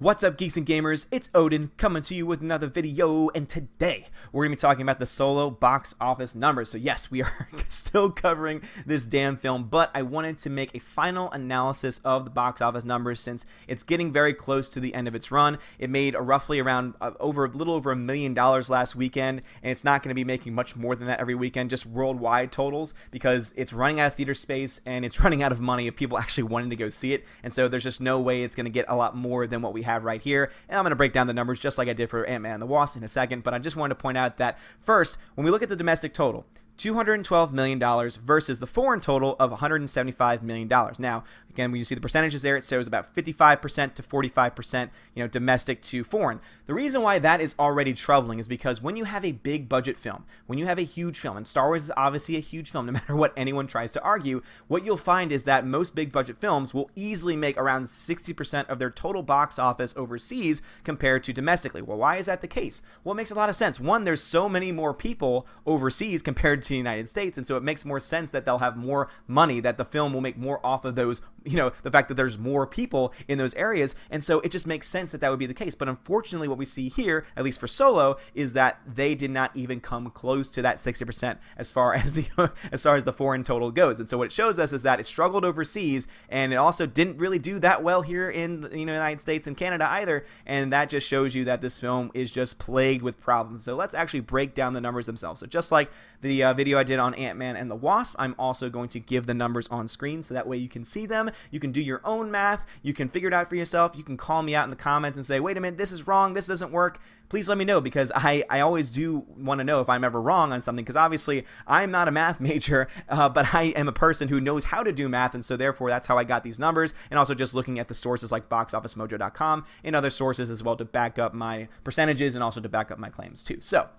What's up, geeks and gamers? It's Odin coming to you with another video, and today we're going to be talking about the Solo box office numbers. So yes, we are still covering this damn film, but I wanted to make a final analysis of the box office numbers since it's getting very close to the end of its run. It made roughly around a little over $1 million last weekend, and it's not going to be making much more than that every weekend, just worldwide totals, because it's running out of theater space and it's running out of money of people actually wanting to go see it. And so there's just no way it's going to get a lot more than what we have right here, and I'm going to break down the numbers just like I did for Ant-Man and the Wasp in a second. But I just wanted to point out that first, when we look at the domestic total, $212 million versus the foreign total of $175 million. Now, again, when you see the percentages there, it shows about 55% to 45%, domestic to foreign. The reason why that is already troubling is because when you have a big budget film, when you have a huge film, and Star Wars is obviously a huge film, no matter what anyone tries to argue, what you'll find is that most big budget films will easily make around 60% of their total box office overseas compared to domestically. Well, why is that the case? Well, it makes a lot of sense. One, there's so many more people overseas compared to the United States, and so it makes more sense that they'll have more money, that the film will make more off of those, the fact that there's more people in those areas, and so it just makes sense that that would be the case. But unfortunately, what we see here, at least for Solo, is that they did not even come close to that 60% as far as the foreign total goes. And so what it shows us is that it struggled overseas, and it also didn't really do that well here in the United States and Canada either, and that just shows you that this film is just plagued with problems. So let's actually break down the numbers themselves. So just like the video I did on Ant-Man and the Wasp, I'm also going to give the numbers on screen so that way you can see them, you can do your own math, you can figure it out for yourself, you can call me out in the comments and say, wait a minute, this is wrong, this doesn't work. Please let me know, because I always do want to know if I'm ever wrong on something, because obviously I'm not a math major, but I am a person who knows how to do math, and so therefore that's how I got these numbers, and also just looking at the sources like boxofficemojo.com and other sources as well to back up my percentages and also to back up my claims too. So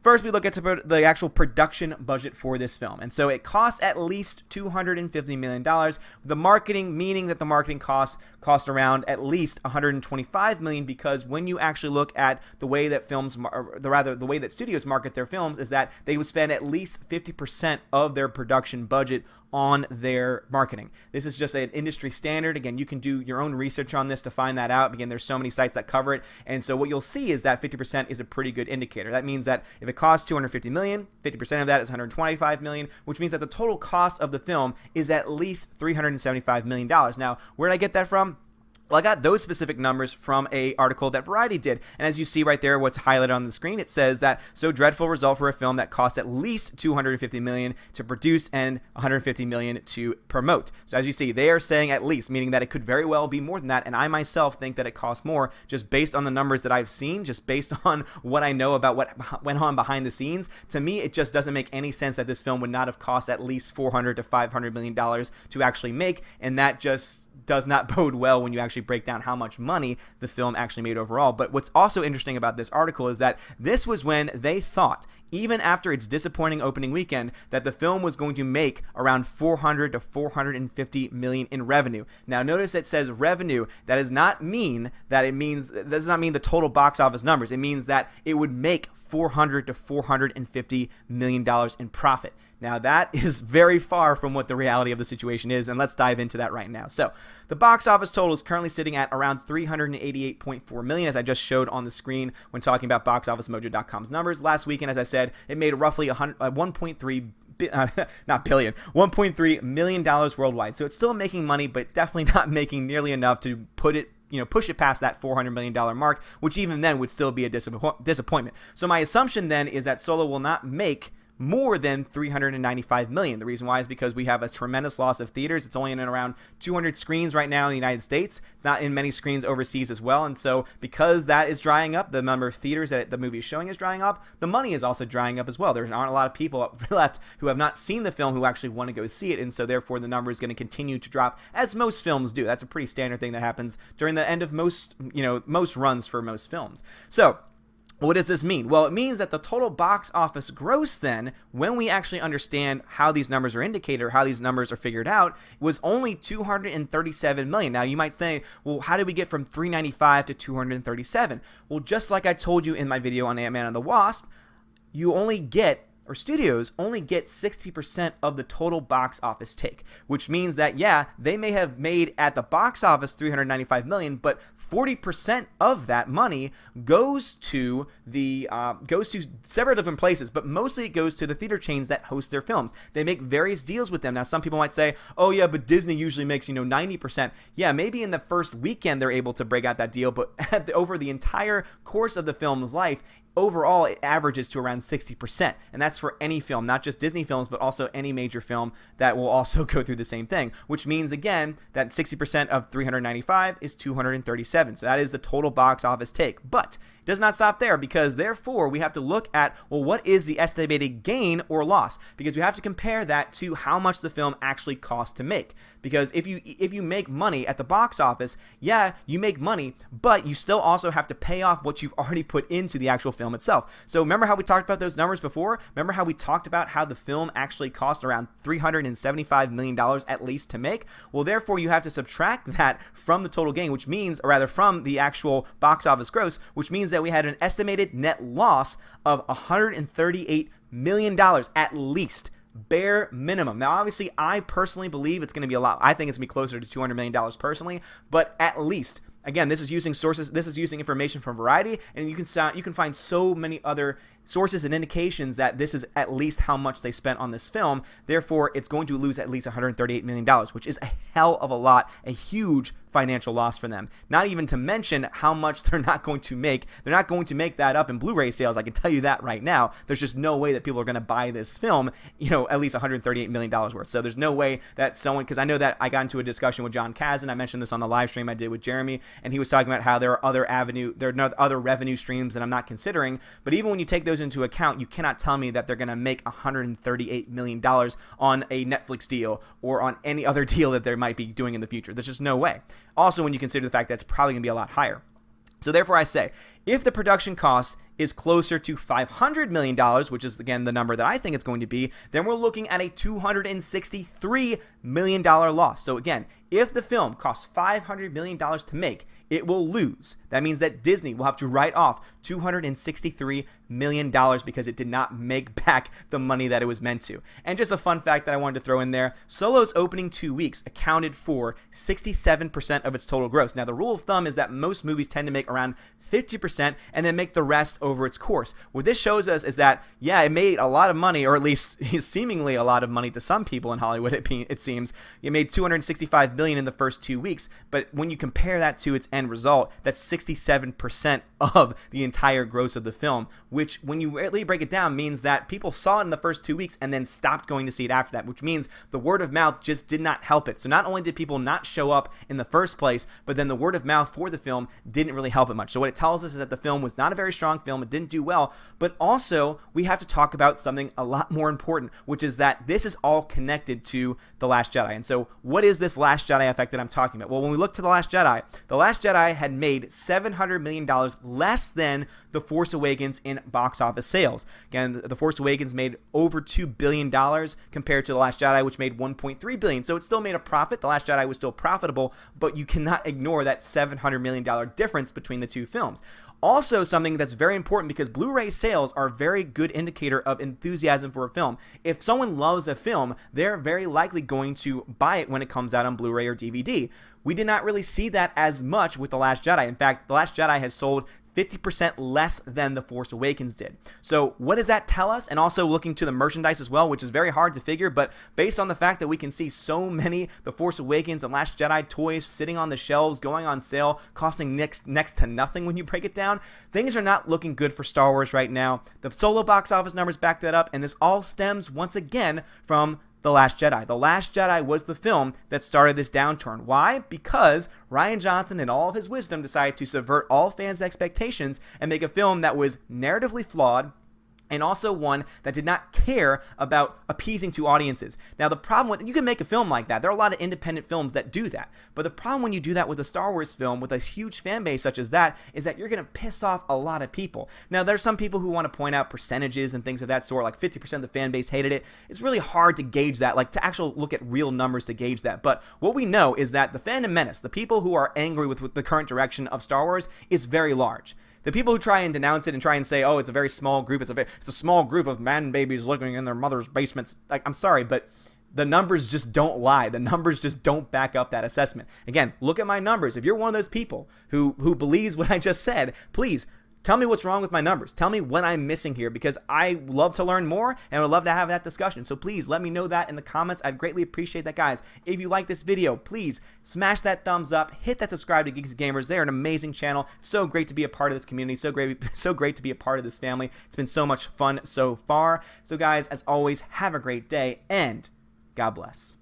first, we look at the actual production budget for this film. And so it costs at least $250 million. The marketing, meaning that the marketing cost around at least $125 million, because when you actually look at the way that the way that studios market their films, is that they would spend at least 50% of their production budget on their marketing. This is just an industry standard. Again, you can do your own research on this to find that out. Again, there's so many sites that cover it, and so what you'll see is that 50% is a pretty good indicator. That means that if it costs $250 million, 50% of that is $125 million, which means that the total cost of the film is at least $375 million. Now, where did I get that from? Well, I got those specific numbers from an article that Variety did, and as you see right there, what's highlighted on the screen, it says that so dreadful result for a film that cost at least $250 million to produce and $150 million to promote. So as you see, they are saying at least, meaning that it could very well be more than that, and I myself think that it costs more just based on the numbers that I've seen, just based on what I know about what went on behind the scenes. To me, it just doesn't make any sense that this film would not have cost at least $400 to $500 million to actually make, and that just does not bode well when you actually break down how much money the film actually made overall. But what's also interesting about this article is that this was when they thought, even after its disappointing opening weekend, that the film was going to make around $400 to $450 million in revenue. Now, notice it says revenue. That does not mean the total box office numbers. It means that it would make $400 to $450 million in profit. Now, that is very far from what the reality of the situation is, and let's dive into that right now. So, the box office total is currently sitting at around $388.4 million, as I just showed on the screen when talking about boxofficemojo.com's numbers. Last weekend, as I said, it made roughly $1.3 million worldwide. So it's still making money, but definitely not making nearly enough to push it past that $400 million mark, which even then would still be a disappointment. So my assumption then is that Solo will not make more than $395 million. The reason why is because we have a tremendous loss of theaters. It's only in around 200 screens right now in the United States. It's not in many screens overseas as well. And so because that is drying up, the number of theaters that the movie is showing is drying up, the money is also drying up as well. There aren't a lot of people left who have not seen the film who actually want to go see it. And so therefore the number is going to continue to drop, as most films do. That's a pretty standard thing that happens during the end of most runs for most films. So what does this mean? Well, it means that the total box office gross then, when we actually understand how these numbers are indicated or how these numbers are figured out, was only $237 million. Now, you might say, well, how did we get from $395 to $237? Well, just like I told you in my video on Ant-Man and the Wasp, you only get or studios only get 60% of the total box office take, which means that, yeah, they may have made at the box office $395 million, but 40% of that money goes to several different places, but mostly it goes to the theater chains that host their films. They make various deals with them. Now, some people might say, oh yeah, but Disney usually makes 90%. Yeah, maybe in the first weekend they're able to break out that deal, but over the entire course of the film's life, overall, it averages to around 60%, and that's for any film, not just Disney films, but also any major film that will also go through the same thing, which means, again, that 60% of 395 is 237, so that is the total box office take. But it does not stop there, because therefore we have to look at, well, what is the estimated gain or loss, because we have to compare that to how much the film actually cost to make. Because if you make money at the box office, yeah, you make money, but you still also have to pay off what you've already put into the actual film itself. So remember how we talked about those numbers before? Remember how we talked about how the film actually cost around $375 million at least to make? Well, therefore, you have to subtract that from the total gain, which means, or rather from the actual box office gross, which means that we had an estimated net loss of $138 million at least. Bare minimum. Now, obviously, I personally believe it's going to be a lot. I think it's going to be closer to $200 million personally, but at least. Again, this is using sources. This is using information from Variety, and you can find so many other sources and indications that this is at least how much they spent on this film. Therefore, it's going to lose at least $138 million, which is a hell of a lot, a huge financial loss for them. Not even to mention how much they're not going to make. They're not going to make that up in Blu-ray sales. I can tell you that right now. There's just no way that people are going to buy this film, at least $138 million worth. So there's no way that someone, because I know that I got into a discussion with John Kazan. I mentioned this on the live stream I did with Jeremy, and he was talking about how there are other revenue streams that I'm not considering. But even when you take those into account, you cannot tell me that they're going to make $138 million on a Netflix deal or on any other deal that they might be doing in the future. There's just no way. Also, when you consider the fact that it's probably going to be a lot higher. So therefore, I say, if the production cost is closer to $500 million, which is, again, the number that I think it's going to be, then we're looking at a $263 million loss. So again, if the film costs $500 million to make, it will lose. That means that Disney will have to write off $263 million because it did not make back the money that it was meant to. And just a fun fact that I wanted to throw in there, Solo's opening 2 weeks accounted for 67% of its total gross. Now, the rule of thumb is that most movies tend to make around 50% and then make the rest over its course. What this shows us is that, yeah, it made a lot of money, or at least seemingly a lot of money to some people in Hollywood, it seems. It made $265 million in the first 2 weeks, but when you compare that to its end result, that's 67% of the entire gross of the film, which when you really break it down means that people saw it in the first 2 weeks and then stopped going to see it after that, which means the word of mouth just did not help it. So not only did people not show up in the first place, but then the word of mouth for the film didn't really help it much. So what it tells us is that the film was not a very strong film, it didn't do well, but also we have to talk about something a lot more important, which is that this is all connected to The Last Jedi. And so what is this Last Jedi effect that I'm talking about? Well, when we look to The Last Jedi had made $700 million less than The Force Awakens in box office sales. Again, The Force Awakens made over $2 billion compared to The Last Jedi, which made $1.3 billion. So it still made a profit. The Last Jedi was still profitable, but you cannot ignore that $700 million difference between the two films. Also, something that's very important, because Blu-ray sales are a very good indicator of enthusiasm for a film. If someone loves a film, they're very likely going to buy it when it comes out on Blu-ray or DVD. We did not really see that as much with The Last Jedi. In fact, The Last Jedi has sold 50% less than The Force Awakens did. So what does that tell us? And also looking to the merchandise as well, which is very hard to figure, but based on the fact that we can see so many The Force Awakens and Last Jedi toys sitting on the shelves, going on sale, costing next to nothing when you break it down, things are not looking good for Star Wars right now. The Solo box office numbers back that up, and this all stems once again from The Last Jedi. The Last Jedi was the film that started this downturn. Why? Because Rian Johnson, in all of his wisdom, decided to subvert all fans' expectations and make a film that was narratively flawed, and also one that did not care about appeasing to audiences. Now, the problem with, you can make a film like that. There are a lot of independent films that do that. But the problem when you do that with a Star Wars film with a huge fan base such as that is that you're going to piss off a lot of people. Now, there's some people who want to point out percentages and things of that sort, like 50% of the fan base hated it. It's really hard to gauge that, like to actually look at real numbers to gauge that. But what we know is that the fandom menace, the people who are angry with the current direction of Star Wars, is very large. The people who try and denounce it and try and say, oh, it's a very small group, it's a small group of man babies living in their mother's basements. Like, I'm sorry, but the numbers just don't lie. The numbers just don't back up that assessment. Again, look at my numbers. If you're one of those people who believes what I just said, please tell me what's wrong with my numbers. Tell me what I'm missing here, because I love to learn more and would love to have that discussion. So please let me know that in the comments. I'd greatly appreciate that, guys. If you like this video, please smash that thumbs up, hit that subscribe to Geeks and Gamers. They're an amazing channel. So great to be a part of this community. So great to be a part of this family. It's been so much fun so far. So guys, as always, have a great day and God bless.